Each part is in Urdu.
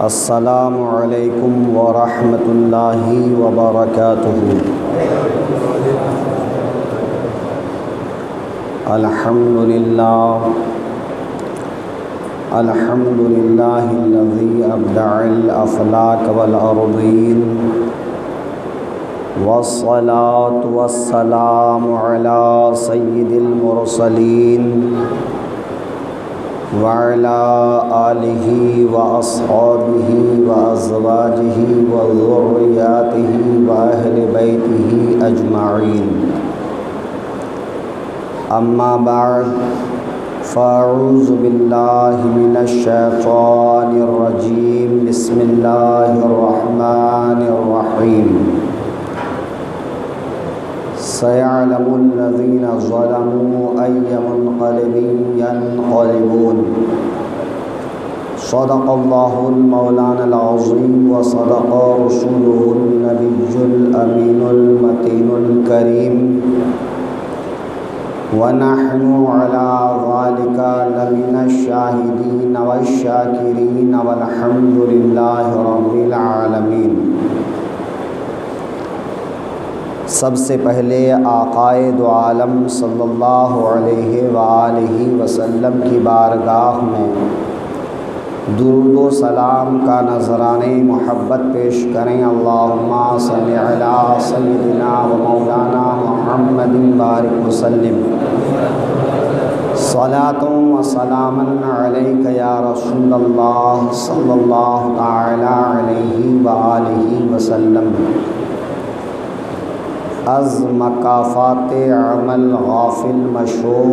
السلام علیکم ورحمۃ اللہ وبرکاتہ۔ الحمد للہ الذی ابدع الافلاک والارضین والصلاة والسلام علی سید المرسلین وعلى آلہ واصحابہ وازواجہ وذریاتہ واہل بیتہ اجمعین، اما بعد فاعوذ باللہ من الشیطان الرجیم، بسم اللہ الرحمن الرحیم۔ سيعلم الذين ظلموا أي منقلب ينقلبون۔ صدق الله المولانا العظيم وصدق رسوله النبي الأمين المتين الكريم، ونحن على ذلك لمن الشاهدين والشاكرين والحمد لله رب العالمين۔ سب سے پہلے آقائے دو عالم صلی اللہ علیہ وآلہ وسلم کی بارگاہ میں درود و سلام کا نذرانِ محبت پیش کریں۔ اللہم صلی علی سیدنا و مولانا محمد بارک وسلم، صلاۃ و سلاما علیک یا رسول اللہ صلی اللہ تعالی علیہ وآلہ وسلم۔ از مکافات عمل غافل مشو،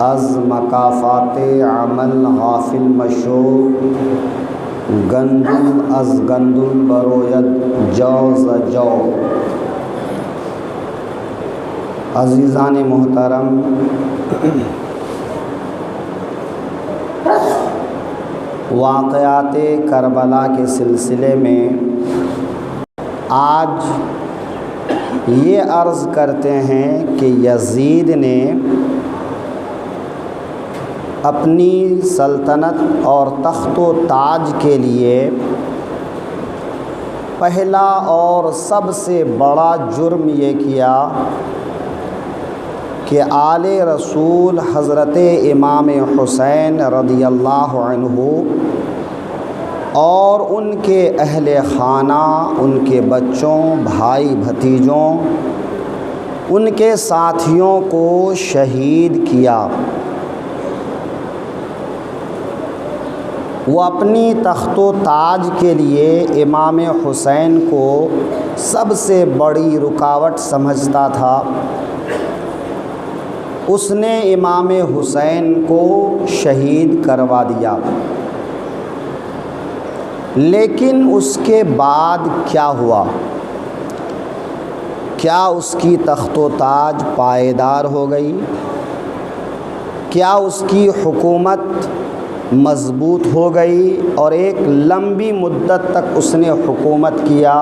از مکافات عمل غافل مشو، گندم از گندم بروید جو ز جو۔ عزیزان محترم، واقعات کربلا کے سلسلے میں آج یہ عرض کرتے ہیں کہ یزید نے اپنی سلطنت اور تخت و تاج کے لیے پہلا اور سب سے بڑا جرم یہ کیا کہ آل رسول حضرت امام حسین رضی اللہ عنہ اور ان کے اہل خانہ، ان کے بچوں، بھائی بھتیجوں، ان کے ساتھیوں کو شہید کیا۔ وہ اپنی تخت و تاج کے لیے امام حسین کو سب سے بڑی رکاوٹ سمجھتا تھا۔ اس نے امام حسین کو شہید کروا دیا، لیکن اس کے بعد کیا ہوا؟ کیا اس کی تخت و تاج پائیدار ہو گئی؟ کیا اس کی حکومت مضبوط ہو گئی اور ایک لمبی مدت تک اس نے حکومت کیا،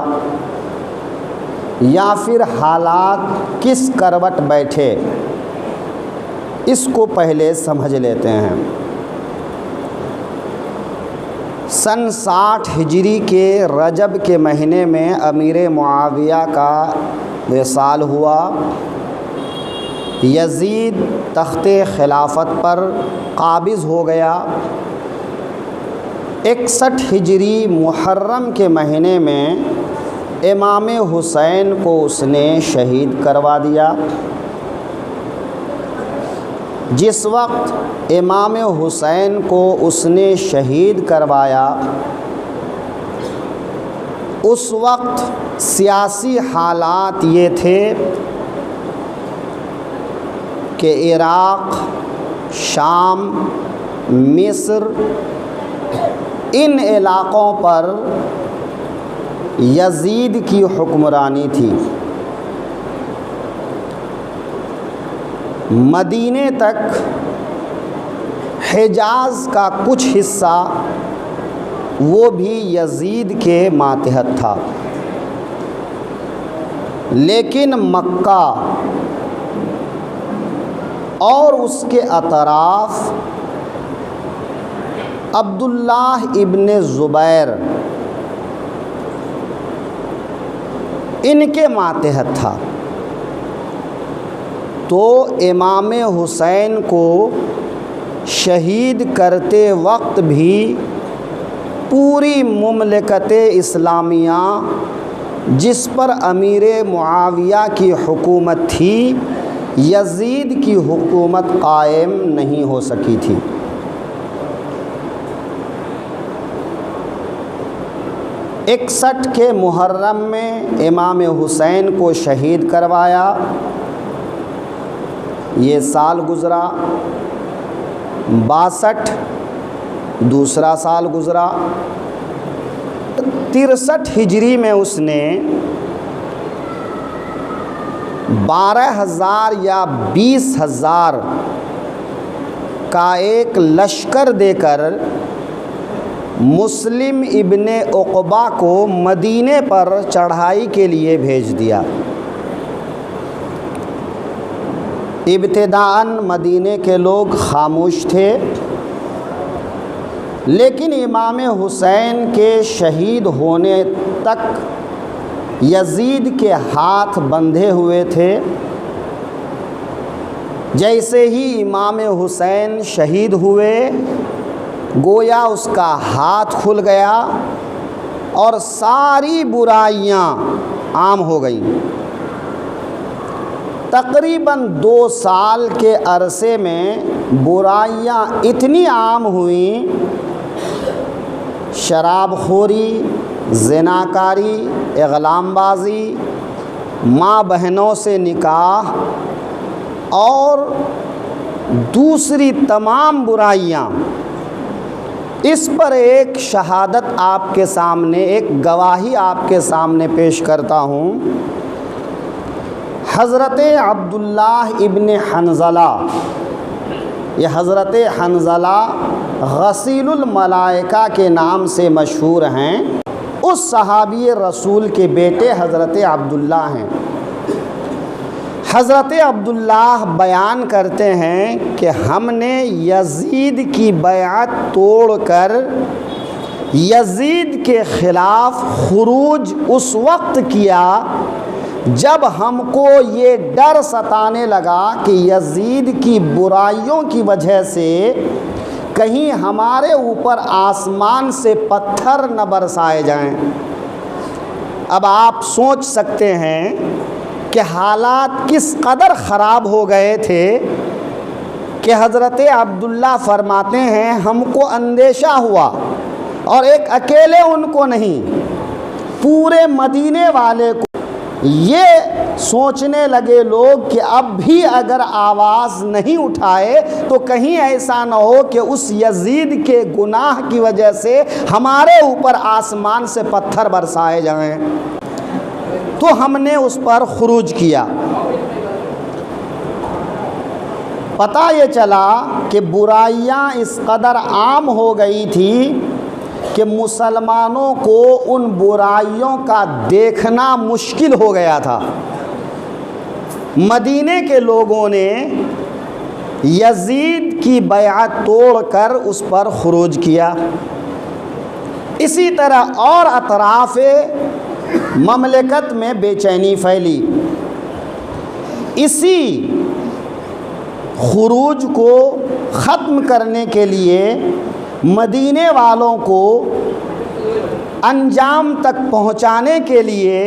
یا پھر حالات کس کروٹ بیٹھے؟ اس کو پہلے سمجھ لیتے ہیں۔ سن 60 ہجری کے رجب کے مہینے میں امیر معاویہ کا وصال ہوا۔ یزید تخت خلافت پر قابض ہو گیا۔ 61 ہجری محرم کے مہینے میں امام حسین کو اس نے شہید کروا دیا۔ جس وقت امام حسین کو اس نے شہید کروایا، اس وقت سیاسی حالات یہ تھے کہ عراق، شام، مصر، ان علاقوں پر یزید کی حکمرانی تھی۔ مدینے تک حجاز کا کچھ حصہ وہ بھی یزید کے ماتحت تھا، لیکن مکہ اور اس کے اطراف عبداللہ ابن زبیر ان کے ماتحت تھا، تو امام حسین کو شہید کرتے وقت بھی پوری مملکت اسلامیہ جس پر امیر معاویہ کی حکومت تھی، یزید کی حکومت قائم نہیں ہو سکی تھی۔ 61 کے محرم میں امام حسین کو شہید کروایا، یہ سال گزرا، 62 دوسرا سال گزرا، 63 ہجری میں اس نے 12,000 یا 20,000 کا ایک لشکر دے کر مسلم ابن عقبہ کو مدینے پر چڑھائی کے لیے بھیج دیا۔ ابتداءً مدینے کے لوگ خاموش تھے، لیکن امام حسین کے شہید ہونے تک یزید کے ہاتھ بندھے ہوئے تھے۔ جیسے ہی امام حسین شہید ہوئے، گویا اس کا ہاتھ کھل گیا اور ساری برائیاں عام ہو گئیں۔ تقریباً 2 سال کے عرصے میں برائیاں اتنی عام ہوئیں، شراب خوری، زناکاری، اغلام بازی، ماں بہنوں سے نکاح اور دوسری تمام برائیاں۔ اس پر ایک شہادت آپ کے سامنے، ایک گواہی آپ کے سامنے پیش کرتا ہوں۔ حضرت عبداللہ ابن حنظلہ، یہ حضرت حنظلہ غسیل الملائکہ کے نام سے مشہور ہیں، اس صحابی رسول کے بیٹے حضرت عبداللہ ہیں۔ حضرت عبداللہ بیان کرتے ہیں کہ ہم نے یزید کی بیعت توڑ کر یزید کے خلاف خروج اس وقت کیا جب ہم کو یہ ڈر ستانے لگا کہ یزید کی برائیوں کی وجہ سے کہیں ہمارے اوپر آسمان سے پتھر نہ برسائے جائیں۔ اب آپ سوچ سکتے ہیں کہ حالات کس قدر خراب ہو گئے تھے کہ حضرت عبداللہ فرماتے ہیں ہم کو اندیشہ ہوا، اور ایک اکیلے ان کو نہیں، پورے مدینے والے کو یہ سوچنے لگے لوگ کہ اب بھی اگر آواز نہیں اٹھائے تو کہیں ایسا نہ ہو کہ اس یزید کے گناہ کی وجہ سے ہمارے اوپر آسمان سے پتھر برسائے جائیں۔ تو ہم نے اس پر خروج کیا۔ پتہ یہ چلا کہ برائیاں اس قدر عام ہو گئی تھی کہ مسلمانوں کو ان برائیوں کا دیکھنا مشکل ہو گیا تھا۔ مدینے کے لوگوں نے یزید کی بیعت توڑ کر اس پر خروج کیا۔ اسی طرح اور اطراف مملکت میں بے چینی پھیلی۔ اسی خروج کو ختم کرنے کے لیے مدینے والوں کو انجام تک پہنچانے کے لیے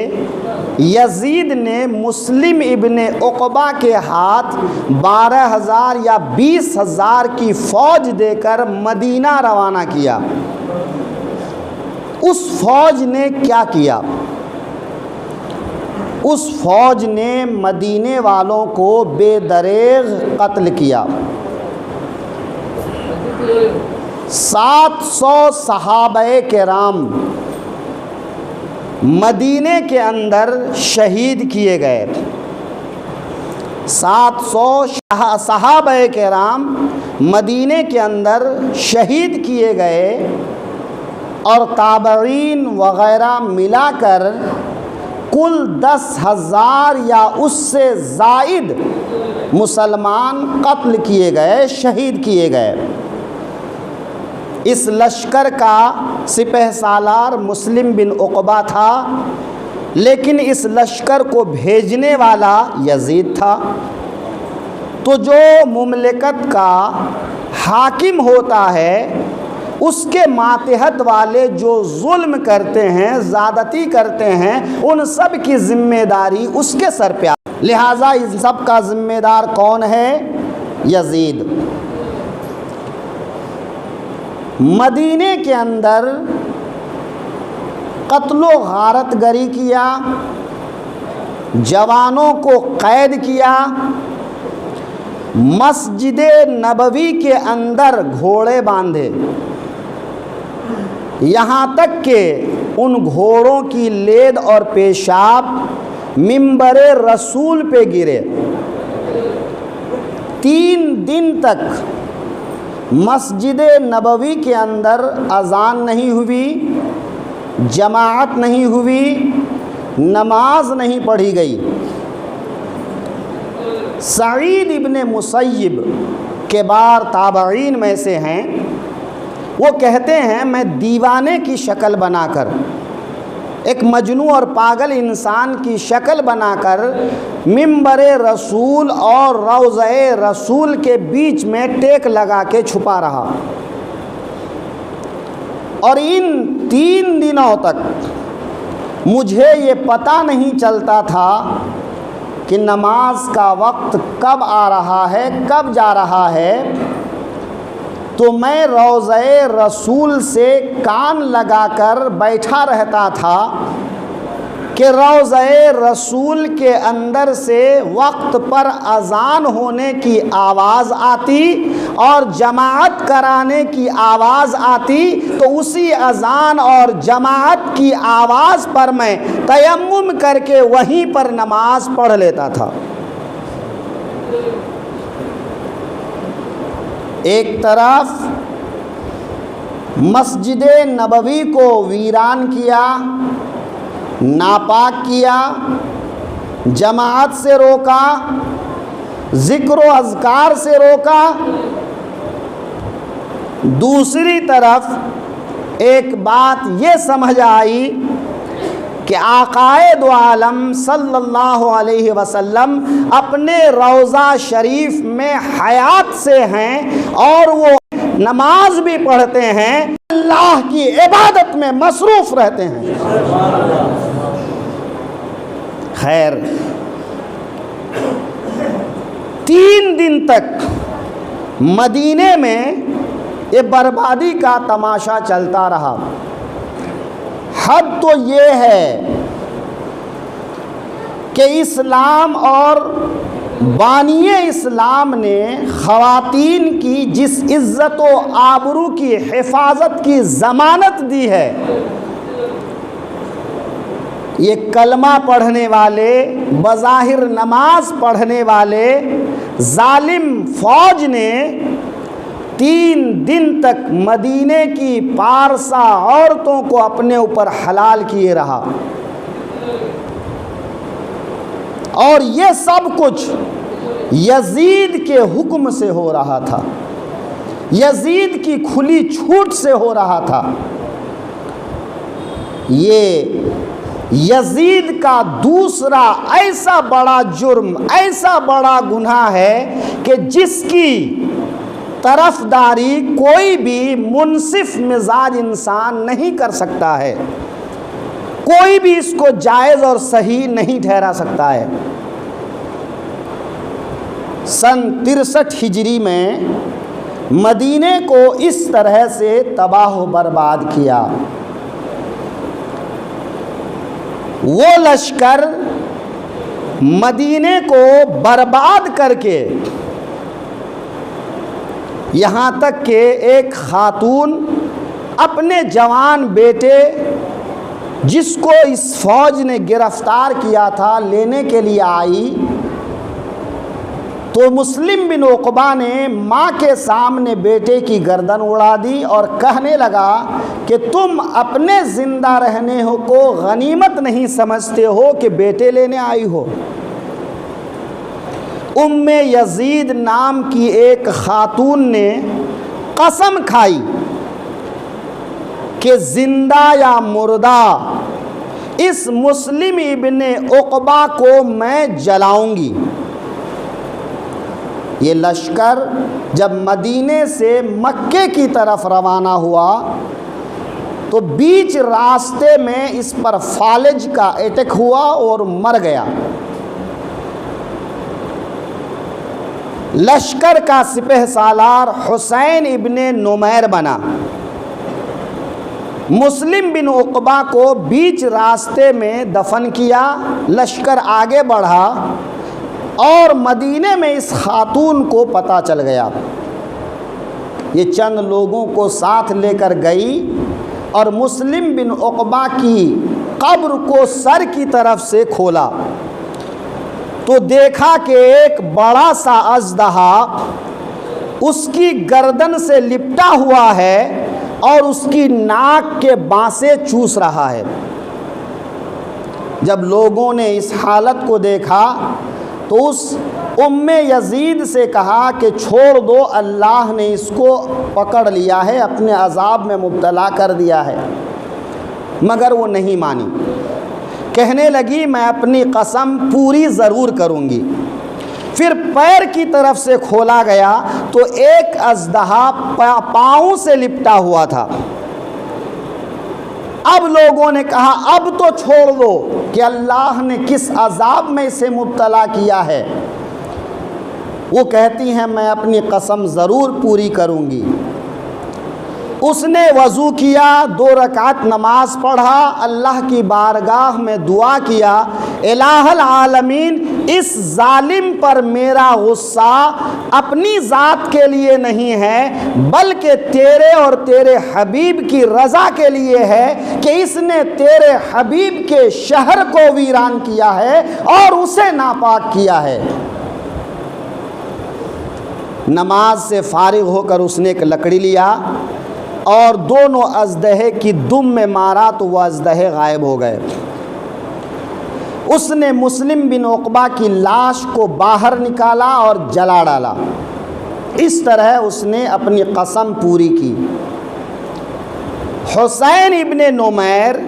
یزید نے مسلم ابن عقبہ کے ہاتھ 12,000 یا 20,000 کی فوج دے کر مدینہ روانہ کیا۔ اس فوج نے کیا کیا؟ اس فوج نے مدینے والوں کو بے دریغ قتل کیا۔ 700 صحابہ کرام مدینے کے اندر شہید کیے گئے۔ 700 صحابہ کرام مدینے کے اندر شہید کیے گئے، اور تابعین وغیرہ ملا کر کل 10,000 یا اس سے زائد مسلمان قتل کیے گئے، شہید کیے گئے۔ اس لشکر کا سپہ سالار مسلم بن عقبہ تھا، لیکن اس لشکر کو بھیجنے والا یزید تھا۔ تو جو مملکت کا حاکم ہوتا ہے اس کے ماتحت والے جو ظلم کرتے ہیں، زیادتی کرتے ہیں، ان سب کی ذمہ داری اس کے سر پہ آتی ہے۔ لہٰذا ان سب کا ذمہ دار کون ہے؟ یزید۔ مدینے کے اندر قتل و غارت گری کیا، جوانوں کو قید کیا، مسجد نبوی کے اندر گھوڑے باندھے، یہاں تک کہ ان گھوڑوں کی لید اور پیشاب منبر رسول پہ گرے۔ 3 دن تک مسجد نبوی کے اندر اذان نہیں ہوئی، جماعت نہیں ہوئی، نماز نہیں پڑھی گئی۔ سعید ابن مسیب کبار تابعین میں سے ہیں، وہ کہتے ہیں میں دیوانے کی شکل بنا کر، ایک مجنون اور پاگل انسان کی شکل بنا کر منبر رسول اور روضہ رسول کے بیچ میں ٹیک لگا کے چھپا رہا، اور ان 3 دنوں تک مجھے یہ پتہ نہیں چلتا تھا کہ نماز کا وقت کب آ رہا ہے، کب جا رہا ہے۔ تو میں روضہ رسول سے کان لگا کر بیٹھا رہتا تھا کہ روضہ رسول کے اندر سے وقت پر اذان ہونے کی آواز آتی اور جماعت کرانے کی آواز آتی، تو اسی اذان اور جماعت کی آواز پر میں تیمم کر کے وہیں پر نماز پڑھ لیتا تھا۔ ایک طرف مسجد نبوی کو ویران کیا، ناپاک کیا، جماعت سے روکا، ذکر و اذکار سے روکا، دوسری طرف ایک بات یہ سمجھ آئی کہ آقائے دو عالم صلی اللہ علیہ وسلم اپنے روضہ شریف میں حیات سے ہیں اور وہ نماز بھی پڑھتے ہیں، اللہ کی عبادت میں مصروف رہتے ہیں۔ خیر، 3 دن تک مدینے میں یہ بربادی کا تماشا چلتا رہا۔ حد تو یہ ہے کہ اسلام اور بانی اسلام نے خواتین کی جس عزت و آبرو کی حفاظت کی ضمانت دی ہے، یہ کلمہ پڑھنے والے، بظاہر نماز پڑھنے والے ظالم فوج نے 3 دن تک مدینے کی پارسا عورتوں کو اپنے اوپر حلال کیے رہا، اور یہ سب کچھ یزید کے حکم سے ہو رہا تھا، یزید کی کھلی چھوٹ سے ہو رہا تھا۔ یہ یزید کا دوسرا ایسا بڑا جرم، ایسا بڑا گناہ ہے کہ جس کی طرفداری کوئی بھی منصف مزاج انسان نہیں کر سکتا ہے، کوئی بھی اس کو جائز اور صحیح نہیں ٹھہرا سکتا ہے۔ سن 63 ہجری میں مدینے کو اس طرح سے تباہ و برباد کیا۔ وہ لشکر مدینے کو برباد کر کے یہاں تک کہ ایک خاتون اپنے جوان بیٹے جس کو اس فوج نے گرفتار کیا تھا لینے کے لیے آئی، تو مسلم بن عقبہ نے ماں کے سامنے بیٹے کی گردن اڑا دی اور کہنے لگا کہ تم اپنے زندہ رہنے کو غنیمت نہیں سمجھتے ہو کہ بیٹے لینے آئی ہو۔ ام یزید نام کی ایک خاتون نے قسم کھائی کہ زندہ یا مردہ اس مسلم ابن عقبہ کو میں جلاؤں گی۔ یہ لشکر جب مدینے سے مکے کی طرف روانہ ہوا تو بیچ راستے میں اس پر فالج کا اٹیک ہوا اور مر گیا۔ لشکر کا سپہ سالار حسین ابن نمیر بنا۔ مسلم بن عقبہ کو بیچ راستے میں دفن کیا، لشکر آگے بڑھا اور مدینے میں اس خاتون کو پتہ چل گیا۔ یہ چند لوگوں کو ساتھ لے کر گئی اور مسلم بن عقبہ کی قبر کو سر کی طرف سے کھولا تو دیکھا کہ ایک بڑا سا اژدہا اس کی گردن سے لپٹا ہوا ہے اور اس کی ناک کے بانسے چوس رہا ہے۔ جب لوگوں نے اس حالت کو دیکھا تو اس ام یزید سے کہا کہ چھوڑ دو، اللہ نے اس کو پکڑ لیا ہے، اپنے عذاب میں مبتلا کر دیا ہے، مگر وہ نہیں مانی۔ کہنے لگی میں اپنی قسم پوری ضرور کروں گی۔ پھر پیر کی طرف سے کھولا گیا تو ایک اژدہا پاؤں سے لپٹا ہوا تھا۔ اب لوگوں نے کہا اب تو چھوڑ دو کہ اللہ نے کس عذاب میں اسے مبتلا کیا ہے۔ وہ کہتی ہیں میں اپنی قسم ضرور پوری کروں گی۔ اس نے وضو کیا، 2 رکعت نماز پڑھا، اللہ کی بارگاہ میں دعا کیا، الہ العالمین اس ظالم پر میرا غصہ اپنی ذات کے لیے نہیں ہے بلکہ تیرے اور تیرے حبیب کی رضا کے لیے ہے کہ اس نے تیرے حبیب کے شہر کو ویران کیا ہے اور اسے ناپاک کیا ہے۔ نماز سے فارغ ہو کر اس نے ایک لکڑی لیا اور دونوں اژدہے کی دم میں مارا تو وہ اژدہے غائب ہو گئے۔ اس نے مسلم بن عقبہ کی لاش کو باہر نکالا اور جلا ڈالا۔ اس طرح اس نے اپنی قسم پوری کی۔ حسین ابن نمیر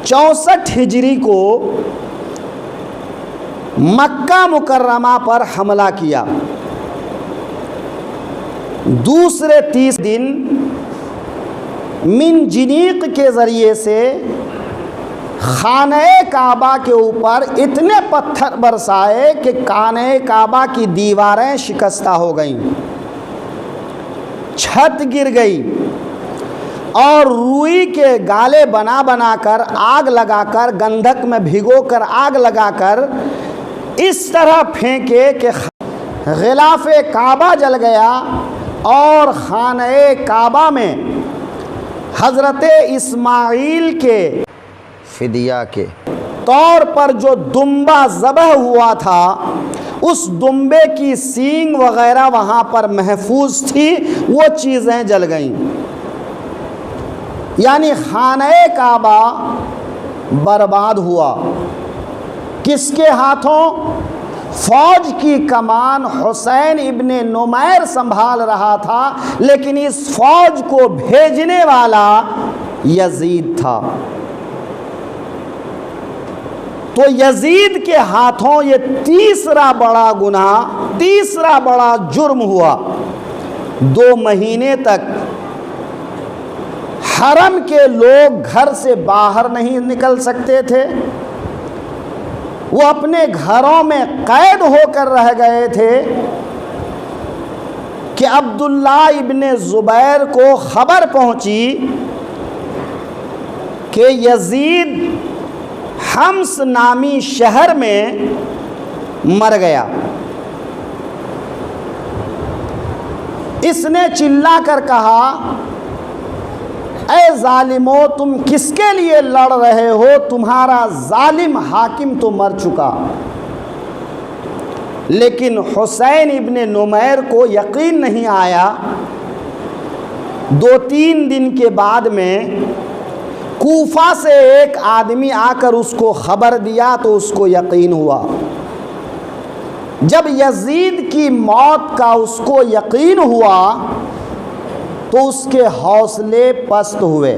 64 ہجری کو مکہ مکرمہ پر حملہ کیا۔ دوسرے 30 دن منجنیق کے ذریعے سے خانہ کعبہ کے اوپر اتنے پتھر برسائے کہ خانہ کعبہ کی دیواریں شکستہ ہو گئیں، چھت گر گئی اور روئی کے گالے بنا بنا کر آگ لگا کر گندھک میں بھگو کر آگ لگا کر اس طرح پھینکے کہ غلاف کعبہ جل گیا اور خانہ کعبہ میں حضرت اسماعیل کے فدیہ کے طور پر جو دمبا ذبح ہوا تھا اس دمبے کی سینگ وغیرہ وہاں پر محفوظ تھی، وہ چیزیں جل گئیں۔ یعنی خانہ کعبہ برباد ہوا۔ کس کے ہاتھوں؟ فوج کی کمان حسین ابن نمیر سنبھال رہا تھا، لیکن اس فوج کو بھیجنے والا یزید تھا۔ تو یزید کے ہاتھوں یہ تیسرا بڑا گناہ، تیسرا بڑا جرم ہوا۔ 2 مہینے تک حرم کے لوگ گھر سے باہر نہیں نکل سکتے تھے، وہ اپنے گھروں میں قید ہو کر رہ گئے تھے کہ عبداللہ ابن زبیر کو خبر پہنچی کہ یزید حمص نامی شہر میں مر گیا۔ اس نے چلا کر کہا اے ظالمو، تم کس کے لیے لڑ رہے ہو؟ تمہارا ظالم حاکم تو مر چکا۔ لیکن حسین ابن نمیر کو یقین نہیں آیا۔ 2-3 دن کے بعد میں کوفہ سے ایک آدمی آ کر اس کو خبر دیا تو اس کو یقین ہوا۔ جب یزید کی موت کا اس کو یقین ہوا تو اس کے حوصلے پست ہوئے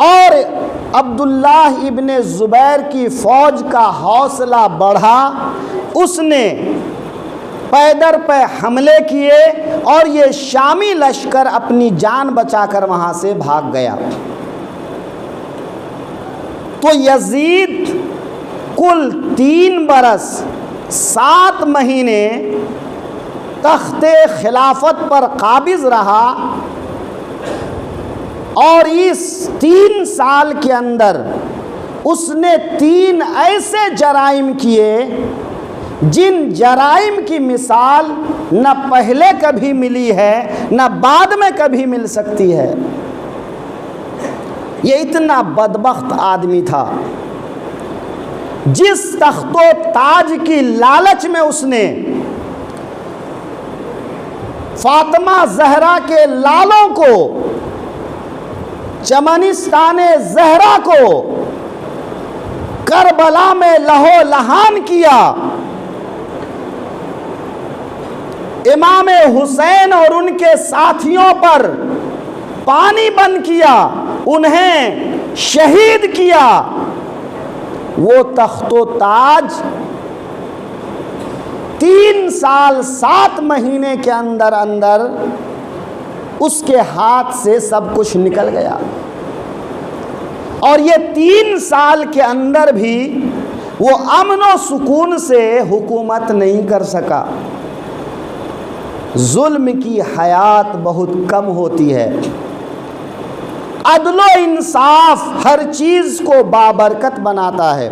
اور عبداللہ ابن زبیر کی فوج کا حوصلہ بڑھا. اس نے پیدر پہ حملے کیے اور یہ شامی لشکر اپنی جان بچا کر وہاں سے بھاگ گیا. تو یزید کل 3 برس 7 مہینے تخت خلافت پر قابض رہا اور اس 3 سال کے اندر اس نے 3 ایسے جرائم کیے جن جرائم کی مثال نہ پہلے کبھی ملی ہے نہ بعد میں کبھی مل سکتی ہے. یہ اتنا بدبخت آدمی تھا. جس تخت و تاج کی لالچ میں اس نے فاطمہ زہرا کے لالوں کو، چمنستان زہرا کو کربلا میں لہو لہان کیا، امام حسین اور ان کے ساتھیوں پر پانی بند کیا، انہیں شہید کیا، وہ تخت و تاج 3 سال 7 مہینے کے اندر اندر اس کے ہاتھ سے سب کچھ نکل گیا. اور یہ 3 سال کے اندر بھی وہ امن و سکون سے حکومت نہیں کر سکا. ظلم کی حیات بہت کم ہوتی ہے. عدل و انصاف ہر چیز کو بابرکت بناتا ہے.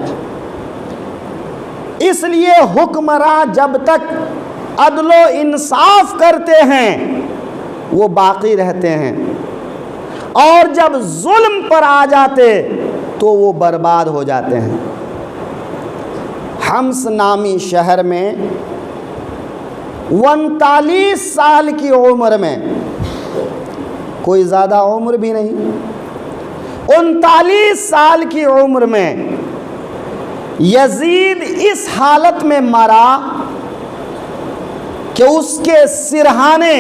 اس لیے حکمراں جب تک عدل و انصاف کرتے ہیں وہ باقی رہتے ہیں، اور جب ظلم پر آ جاتے تو وہ برباد ہو جاتے ہیں. حمص نامی شہر میں 39 سال کی عمر میں، کوئی زیادہ عمر بھی نہیں، 39 سال کی عمر میں یزید اس حالت میں مرا کہ اس کے سرہانے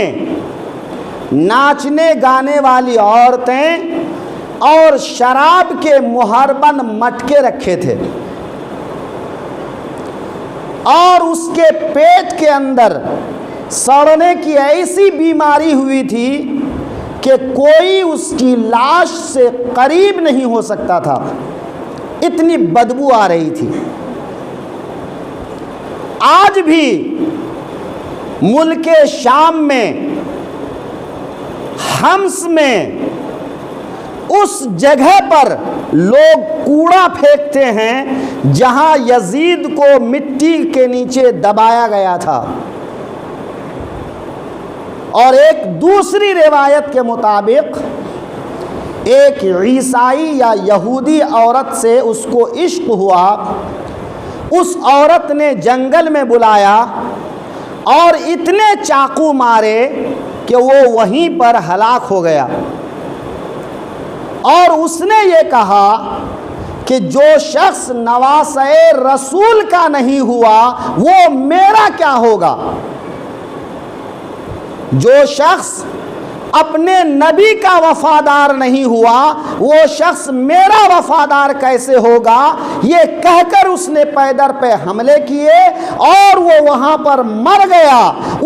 ناچنے گانے والی عورتیں اور شراب کے مہربند مٹکے رکھے تھے، اور اس کے پیٹ کے اندر سڑنے کی ایسی بیماری ہوئی تھی کہ کوئی اس کی لاش سے قریب نہیں ہو سکتا تھا، اتنی بدبو آ رہی تھی. آج بھی ملک شام میں حمص میں اس جگہ پر لوگ کوڑا پھینکتے ہیں جہاں یزید کو مٹی کے نیچے دبایا گیا تھا. اور ایک دوسری روایت کے مطابق ایک عیسائی یا یہودی عورت سے اس کو عشق ہوا. اس عورت نے جنگل میں بلایا اور اتنے چاقو مارے کہ وہ وہیں پر ہلاک ہو گیا. اور اس نے یہ کہا کہ جو شخص نواسۂ رسول کا نہیں ہوا وہ میرا کیا ہوگا. جو شخص اپنے نبی کا وفادار نہیں ہوا وہ شخص میرا وفادار کیسے ہوگا. یہ کہہ کر اس نے پیدر پہ حملے کیے اور وہ وہاں پر مر گیا.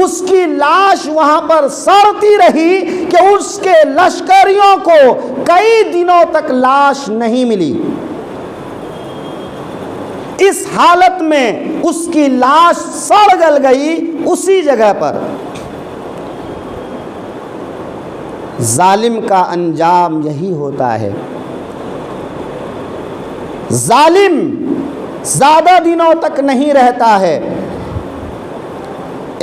اس کی لاش وہاں پر سڑتی رہی کہ اس کے لشکریوں کو کئی دنوں تک لاش نہیں ملی. اس حالت میں اس کی لاش سڑ گل گئی اسی جگہ پر. ظالم کا انجام یہی ہوتا ہے. ظالم زیادہ دنوں تک نہیں رہتا ہے.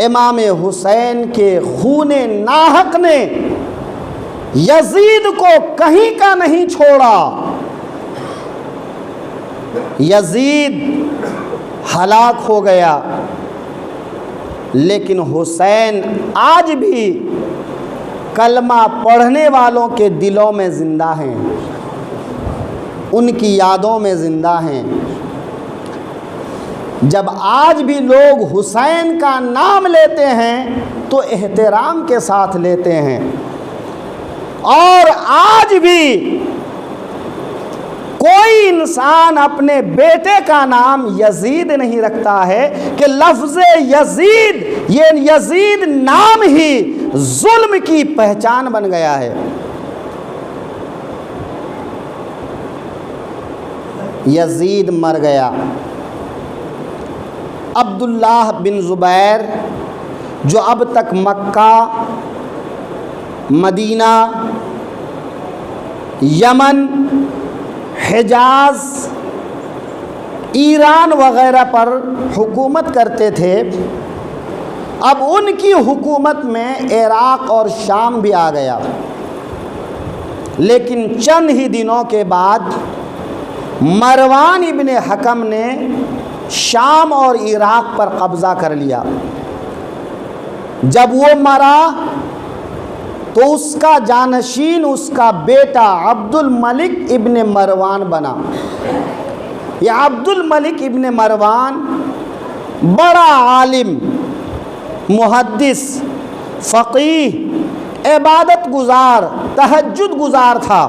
امام حسین کے خون ناحق نے یزید کو کہیں کا نہیں چھوڑا. یزید ہلاک ہو گیا لیکن حسین آج بھی کلمہ پڑھنے والوں کے دلوں میں زندہ ہیں، ان کی یادوں میں زندہ ہیں. جب آج بھی لوگ حسین کا نام لیتے ہیں تو احترام کے ساتھ لیتے ہیں، اور آج بھی کوئی انسان اپنے بیٹے کا نام یزید نہیں رکھتا ہے کہ لفظ یزید، یہ یزید نام ہی ظلم کی پہچان بن گیا ہے۔ یزید مر گیا۔ عبداللہ بن زبیر جو اب تک مکہ، مدینہ، یمن، حجاز، ایران وغیرہ پر حکومت کرتے تھے، اب ان کی حکومت میں عراق اور شام بھی آ گیا۔ لیکن چند ہی دنوں کے بعد مروان ابن حکم نے شام اور عراق پر قبضہ کر لیا۔ جب وہ مرا تو اس کا جانشین اس کا بیٹا عبد الملک ابن مروان بنا۔ یہ عبد الملک ابن مروان بڑا عالم، محدث، فقیہ، عبادت گزار، تہجد گزار تھا۔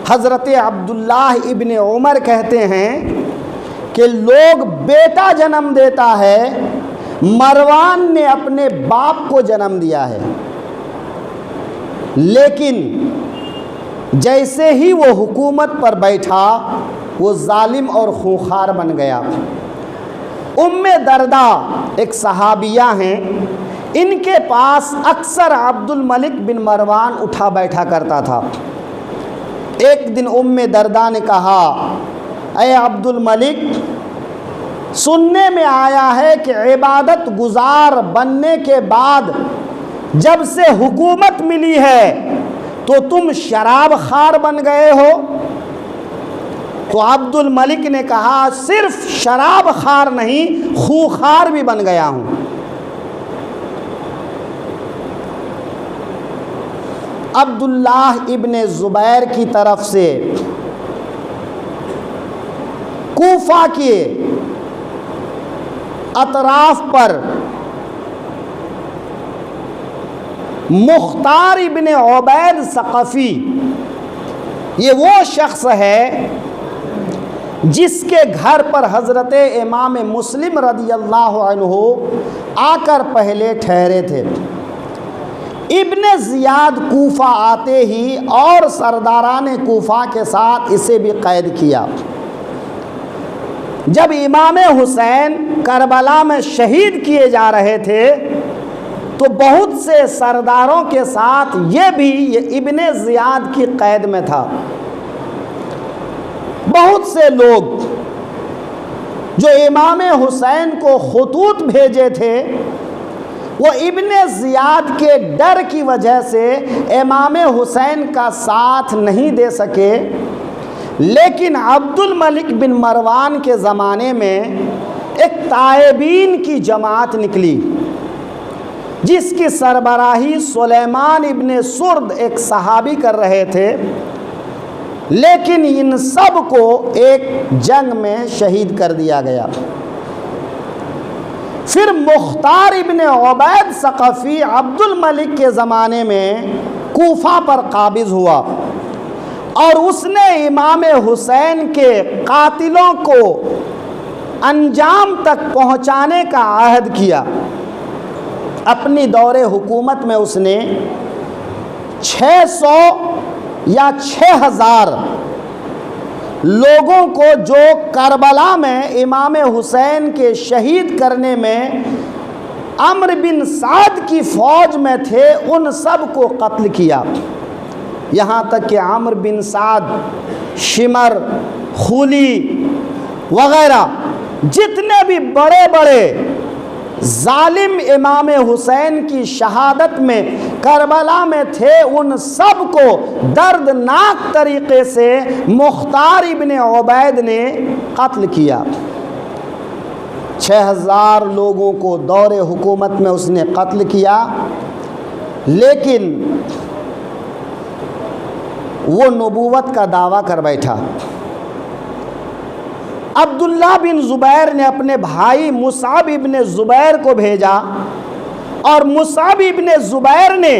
حضرت عبداللہ ابن عمر کہتے ہیں کہ لوگ بیٹا جنم دیتا ہے، مروان نے اپنے باپ کو جنم دیا ہے، لیکن جیسے ہی وہ حکومت پر بیٹھا وہ ظالم اور خونخوار بن گیا۔ ام دردہ ایک صحابیہ ہیں، ان کے پاس اکثر عبد الملک بن مروان اٹھا بیٹھا کرتا تھا۔ ایک دن ام دردہ نے کہا، اے عبد الملک، سننے میں آیا ہے کہ عبادت گزار بننے کے بعد جب سے حکومت ملی ہے تو تم شراب خوار بن گئے ہو۔ تو عبد الملک نے کہا، صرف شراب خوار نہیں، خونخوار بھی بن گیا ہوں۔ عبداللہ ابن زبیر کی طرف سے کوفہ کے اطراف پر مختار ابن عبید ثقفی، یہ وہ شخص ہے جس کے گھر پر حضرت امام مسلم رضی اللہ عنہ آ کر پہلے ٹھہرے تھے۔ ابن زیاد کوفہ آتے ہی اور سرداران کوفہ کے ساتھ اسے بھی قید کیا۔ جب امام حسین کربلا میں شہید کیے جا رہے تھے تو بہت سے سرداروں کے ساتھ یہ ابن زیاد کی قید میں تھا۔ بہت سے لوگ جو امام حسین کو خطوط بھیجے تھے وہ ابن زیاد کے ڈر کی وجہ سے امام حسین کا ساتھ نہیں دے سکے، لیکن عبد الملک بن مروان کے زمانے میں ایک تائبین کی جماعت نکلی جس کی سربراہی سلیمان ابن سرد ایک صحابی کر رہے تھے، لیکن ان سب کو ایک جنگ میں شہید کر دیا گیا۔ پھر مختار ابن عبید ثقفی عبد الملک کے زمانے میں کوفہ پر قابض ہوا اور اس نے امام حسین کے قاتلوں کو انجام تک پہنچانے کا عہد کیا۔ اپنی دور حکومت میں اس نے 600 یا 6000 لوگوں کو جو کربلا میں امام حسین کے شہید کرنے میں عمرو بن سعد کی فوج میں تھے ان سب کو قتل کیا۔ یہاں تک کہ عمرو بن سعد، شمر، خولی وغیرہ جتنے بھی بڑے بڑے ظالم امام حسین کی شہادت میں کربلا میں تھے ان سب کو دردناک طریقے سے مختار ابن عبید نے قتل کیا۔ 6000 لوگوں کو دور حکومت میں اس نے قتل کیا، لیکن وہ نبوت کا دعویٰ کر بیٹھا۔ عبداللہ بن زبیر نے اپنے بھائی مصعب ابن زبیر کو بھیجا اور مصعب ابن زبیر نے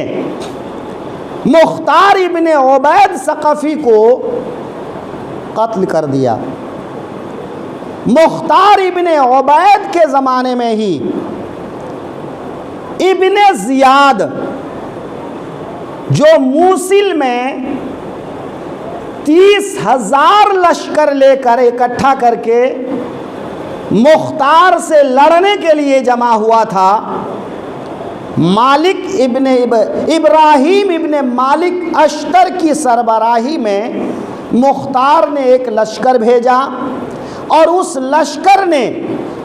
مختار ابن عبید ثقفی کو قتل کر دیا۔ مختار ابن عبید کے زمانے میں ہی ابن زیاد جو موصل میں 30,000 لشکر لے کر اکٹھا کر کے مختار سے لڑنے کے لیے جمع ہوا تھا، مالک ابن ابراہیم ابن مالک اشتر کی سربراہی میں مختار نے ایک لشکر بھیجا اور اس لشکر نے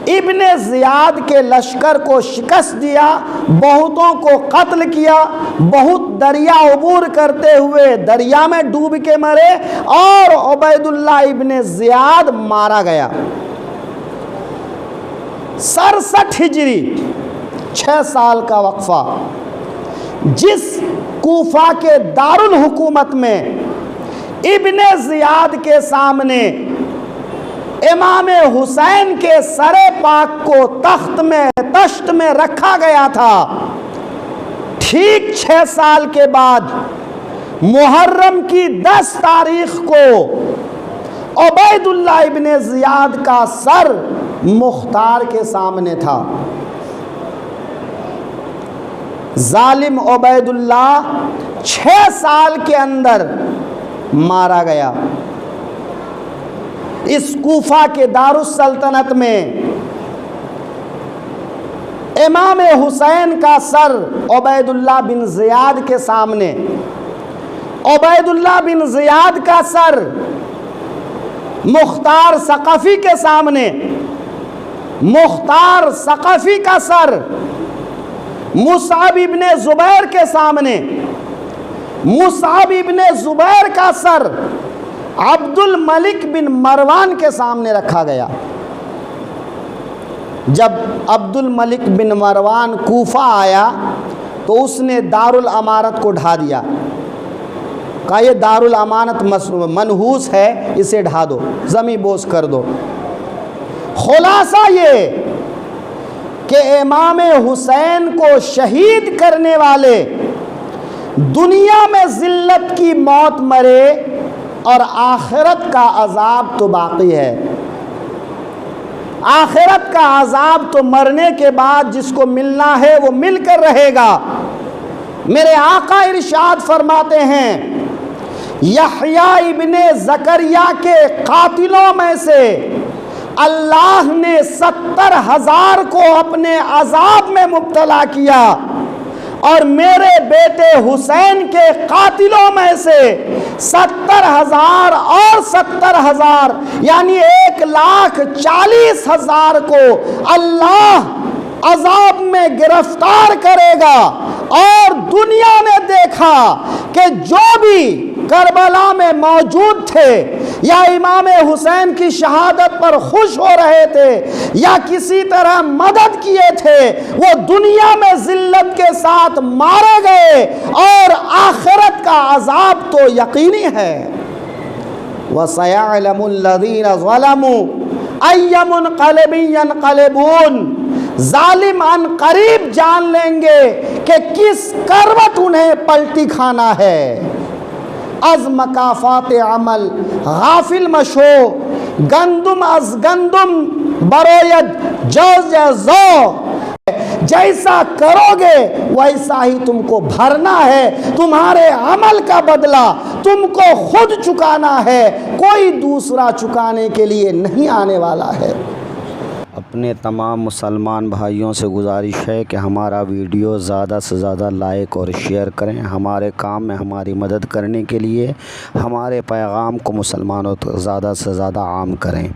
ابن زیاد کے لشکر کو شکست دیا، بہتوں کو قتل کیا، بہت دریا عبور کرتے ہوئے دریا میں ڈوب کے مرے اور عبید اللہ ابن زیاد مارا گیا۔ 67 ہجری 6 سال کا وقفہ، جس کوفہ کے دارالحکومت میں ابن زیاد کے سامنے امام حسین کے سر پاک کو تشت میں رکھا گیا تھا، ٹھیک 6 سال کے بعد محرم کی 10 تاریخ کو عبید اللہ ابن زیاد کا سر مختار کے سامنے تھا۔ ظالم عبید اللہ 6 سال کے اندر مارا گیا۔ اس کوفہ کے دارالسلطنت میں امام حسین کا سر عبید اللہ بن زیاد کے سامنے، عبید اللہ بن زیاد کا سر مختار ثقفی کے سامنے، مختار ثقفی کا سر مصعب ابن زبیر کے سامنے، مصعب ابن زبیر کا سر عبد الملک بن مروان کے سامنے رکھا گیا۔ جب عبد الملک بن مروان کوفہ آیا تو اس نے دارالامارت کو ڈھا دیا، کہا یہ دارالامانت منحوس ہے، اسے ڈھا دو، زمین بوس کر دو۔ خلاصہ یہ کہ امام حسین کو شہید کرنے والے دنیا میں ذلت کی موت مرے اور آخرت کا عذاب تو باقی ہے۔ آخرت کا عذاب تو مرنے کے بعد جس کو ملنا ہے وہ مل کر رہے گا۔ میرے آقا ارشاد فرماتے ہیں، یحییٰ ابن زکریا کے قاتلوں میں سے اللہ نے 70,000 کو اپنے عذاب میں مبتلا کیا، اور میرے بیٹے حسین کے قاتلوں میں سے 70,000 اور 70,000 یعنی 1,40,000 کو اللہ عذاب میں گرفتار کرے گا۔ اور دنیا نے دیکھا کہ جو بھی کربلا میں موجود تھے یا امام حسین کی شہادت پر خوش ہو رہے تھے یا کسی طرح مدد کیے تھے، وہ دنیا میں ذلت کے ساتھ مارے گئے، اور آخرت کا عذاب تو یقینی ہے۔ وَسَيَعْلَمُ الَّذِينَ ظَلَمُوا أَيَّ مُنْقَلِبٍ يَنْقَلِبُونَ، ظالم ان قریب جان لیں گے کہ کس کروٹ انہیں پلٹی کھانا ہے۔ از مکافات عمل غافل مشو، گندم از گندم بروید جوز زو، جیسا کرو گے ویسا ہی تم کو بھرنا ہے، تمہارے عمل کا بدلہ تم کو خود چکانا ہے، کوئی دوسرا چکانے کے لیے نہیں آنے والا ہے۔ اپنے تمام مسلمان بھائیوں سے گزارش ہے کہ ہمارا ویڈیو زیادہ سے زیادہ لائک اور شیئر کریں، ہمارے کام میں ہماری مدد کرنے کے لیے ہمارے پیغام کو مسلمانوں تک زیادہ سے زیادہ عام کریں۔